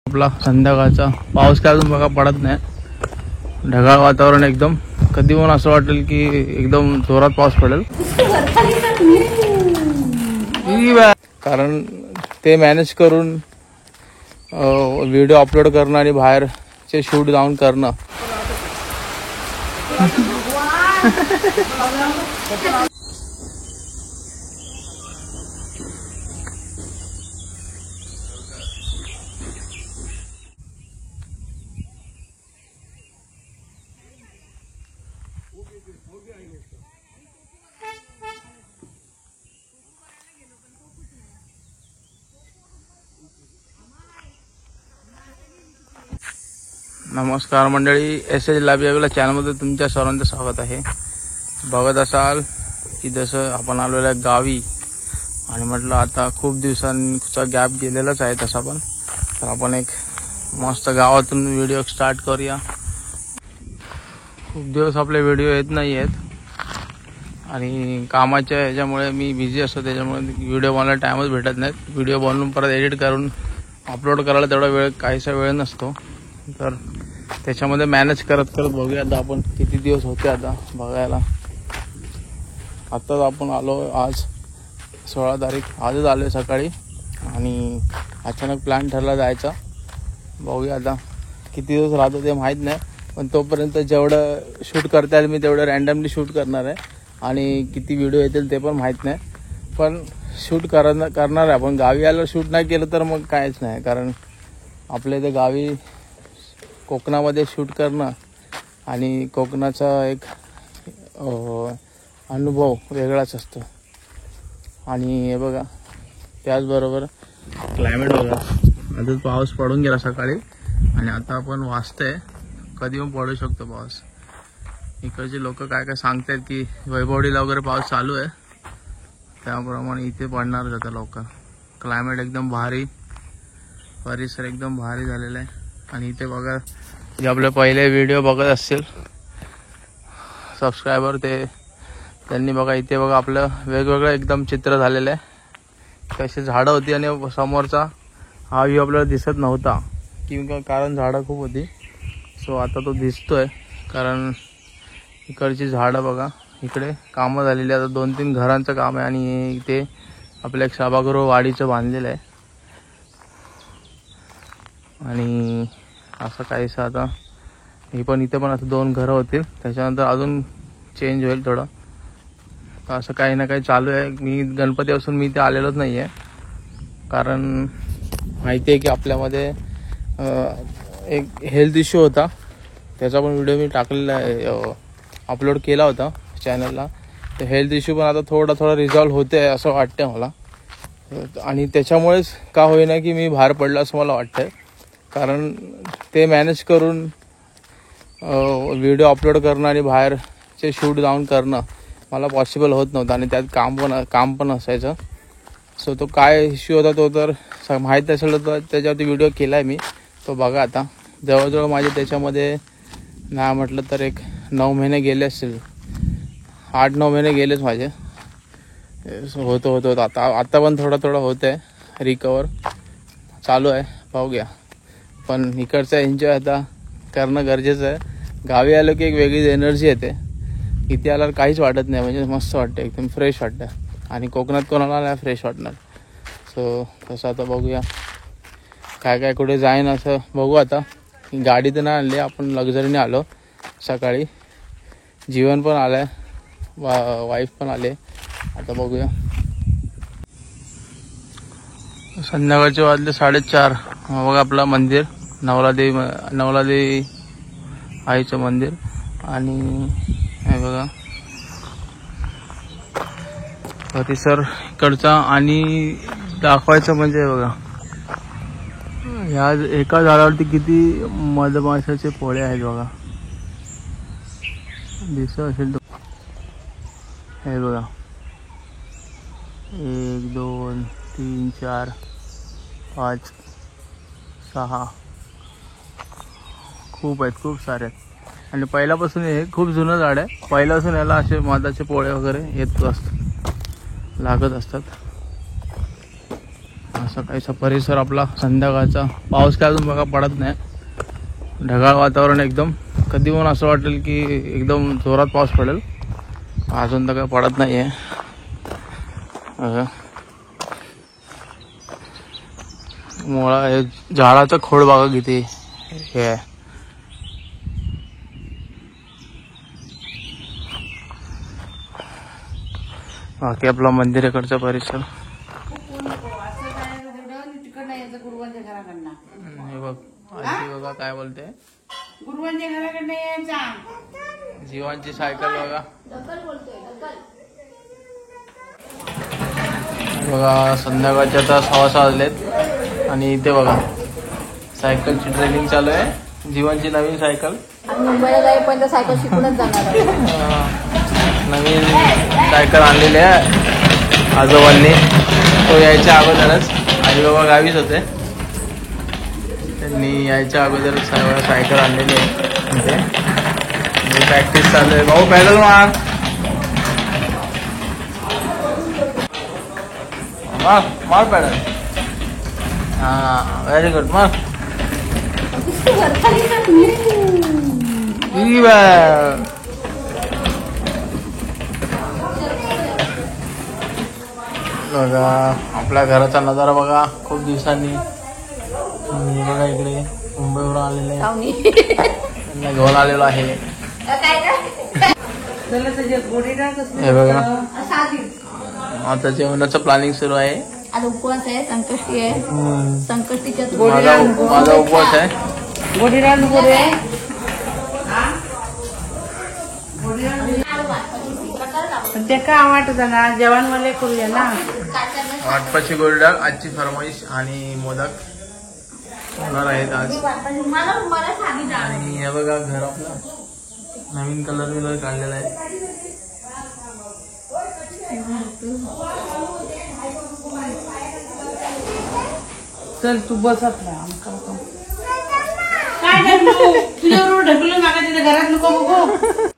आपला संध्याकाळचा पाऊस काय अजून बघा पडत नाही, ढगाळ वातावरण एकदम. कधी पण असं वाटेल की एकदम जोरात पाऊस पडेल, कारण ते मॅनेज करून व्हिडिओ अपलोड करणं आणि बाहेरचे शूट जाऊन करणं. नमस्कार मंडळी, एस एच लाबियाला चॅनलमध्ये तुमच्या सर्वांचं स्वागत आहे. बघत असाल की जसं आपण आलेलो आहे गावी, आणि म्हटलं आता खूप दिवसांचा गॅप गेलेलाच आहे तसा पण, तर आपण एक मस्त गावातून व्हिडिओ स्टार्ट करूया. खूप दिवस आपले व्हिडिओ येत नाही आहेत आणि कामाच्या ह्याच्यामुळे मी बिझी असतो, त्याच्यामुळे व्हिडिओ बनवायला टाईमच भेटत नाही. व्हिडिओ बनवून परत एडिट करून अपलोड करायला तेवढा वेळ, काहीसा वेळ नसतो. तर त्याच्यामध्ये मॅनेज करत करत बघूया आता आपण किती दिवस होते आता बघायला. आत्ताच आपण आलो, आज 16 तारीख, आजच आलो सकाळी, आणि अचानक प्लॅन ठरला जायचा. बघूया आता किती दिवस राहतो ते माहीत नाही, पण तोपर्यंत जेवढं शूट करता येईल मी तेवढं रँडमली शूट करणार आहे, आणि किती व्हिडिओ येतील ते पण माहीत नाही, पण शूट करणार आहे. आपण गावी आल्यावर शूट नाही केलं तर मग काहीच नाही, कारण आपल्या इथे गावी कोकणामध्ये शूट करणं आणि कोकणाचा एक अनुभव वेगळाच असतो. आणि हे बघा, त्याचबरोबर क्लायमेट बघा, आधीच पाऊस पडून गेला सकाळी आणि आता आपण वाचतंय, कधी पण पडू शकतो पाऊस. इकडचे लोक काय काय सांगतात की वैभवडीला वगैरे पाऊस चालू आहे, त्याप्रमाणे इथे पडणारच आता लवकर. क्लायमेट एकदम भारी, परिसर एकदम भारी झालेला आहे. आणि इथे बघा, जे आपले पहिले व्हिडिओ बघत असतील सबस्क्रायबर, त्यांनी बघा इथे बघा आपलं वेगवेगळं एकदम चित्र झालेलं आहे. कशी झाडं होती आणि समोरचा हा व्ह्यू आपल्याला दिसत नव्हता, कारण झाडं खूप होती. सो आता तो दिसतोय, कारण इकडची झाडं बघा, इकडे कामं झालेली. आता 2-3 घरांचं काम आहे, आणि इथे आपलं एक सभागृह वाडीचं बांधलेलं आहे. आणि असं काहीसं आता हे पण, इथे पण असं 2 घरं होतील, त्याच्यानंतर अजून चेंज होईल थोडं. असं काही ना काही चालू आहे. मी गणपती असून मी इथे आलेलोच नाही आहे, कारण माहिती आहे की आपल्यामध्ये एक हेल्थ इश्यू होता, त्याचा पण व्हिडिओ मी टाकलेला आहे, अपलोड केला होता चॅनलला. तर हेल्थ इश्यू पण आता थोडा रिझॉल्व्ह होते आहे असं वाटतं मला, आणि त्याच्यामुळेच का होईना की मी बाहेर पडलो असं मला वाटतं, कारण ते मॅनेज करून व्हिडिओ अपलोड करणं आणि बाहेरचे शूट जाऊन करणं मला पॉसिबल होत नव्हतं, आणि त्यात काम पण असायचं. सो तो काय इश्यू होता तो तर माहीत असेल तर त्याच्यावरती व्हिडिओ केला आहे मी, तो बघा. आता जवळजवळ माझे त्याच्यामध्ये नाही म्हटलं तर एक 9 महिने गेले असतील, 8-9 महिने गेलेच माझे. होतं आता पण थोडं होतं आहे, रिकवर चालू आहे, पाहूया. पण इकडचं एन्जॉय आता करणं गरजेचं आहे. गावी आलं की एक वेगळीच एनर्जी येते, इथे आल्यावर काहीच वाटत नाही, म्हणजे मस्त वाटतं, एकदम फ्रेश वाटतं. आणि कोकणात कोणाला नाही फ्रेश वाटणार. सो तसं आता बघूया काय कुठे जाईन असं बघू. आता गाडी तर नाही आणली, आपण लक्झरीने आलो सकाळी. जीवन पण आलं आहे, वाईफ पण आले. आता बघूया. संध्याकाळचे वाजले 4:30. बघा आपलं मंदिर, नवलादेवी आईचं मंदिर. आणि हे बघा परिसर इकडचा. आणि दाखवायचं म्हणजे बघा, ह्या एका झाडावरती किती मधमाशाचे पोळे आहेत बघा, दिसत असेल तो. हे बघा, 1 2 3 4 5 6 खूप आहेत, खूप सारे आहेत. आणि पहिल्यापासून हे खूप जुनं झाड आहे, पहिल्यापासून याला असे मधाचे पोळे वगैरे येत असतात, लागत असतात. असं सकाळचा परिसर आपला संध्याकाळचा. पाऊस काय अजून बघा पडत नाही, ढगाळ वातावरण एकदम. कधी पण असं वाटेल की एकदम जोरात पाऊस पडेल, अजून तर काय पडत नाही आहे. मुळा हे झाडाचं खोड बघा किती हे आहे. बाकी आपला मंदिराकडचा परिसर हे बघ. आजी बघा काय बोलते, गुरुवांच्या घराकडनं यायचा. जीवांची सायकल बघा. बघा संध्याकाळच्या आता 6:15 वाजलेत आणि इथे बघा सायकलची ट्रेनिंग चालू आहे. जीवांची नवीन सायकल. मुंबईला जाईपर्यंत सायकल शिकूनच जाणार. नवीन सायकल आणलेली आहे आजोबांनी. तो यायच्या अगोदरच, आई बाबा गावीच होते, त्यांनी यायच्या अगोदर सायकल आणलेली आहे. प्रॅक्टिस चालू आहे. भाऊ पॅडल मार मार मार पॅडल. हा व्हेरी गुड मार. बघा आपल्या घराचा नजारा बघा खूप दिवसांनी. बघा इकडे मुंबईवरून आलेले त्यांना घेऊन आलेलो आहे. हे बघा आता जेवणाचं प्लॅनिंग सुरू आहे. आज उपवास आहे, संकष्टी आहे. संकष्टीच्या माझा उपवास आहे. ते का वाटत ना जेवण मला करूया ना. वाटपाची गोड डाळ आजची फरमाईश आणि मोदक होणार आहेत आज. आणि हे बघा घर आपलं नवीन कलर काढलेला आहे. चल तू बसत ना काय तुझ्याबरोबर ढकलून मागा तिथे घरात नको बघू.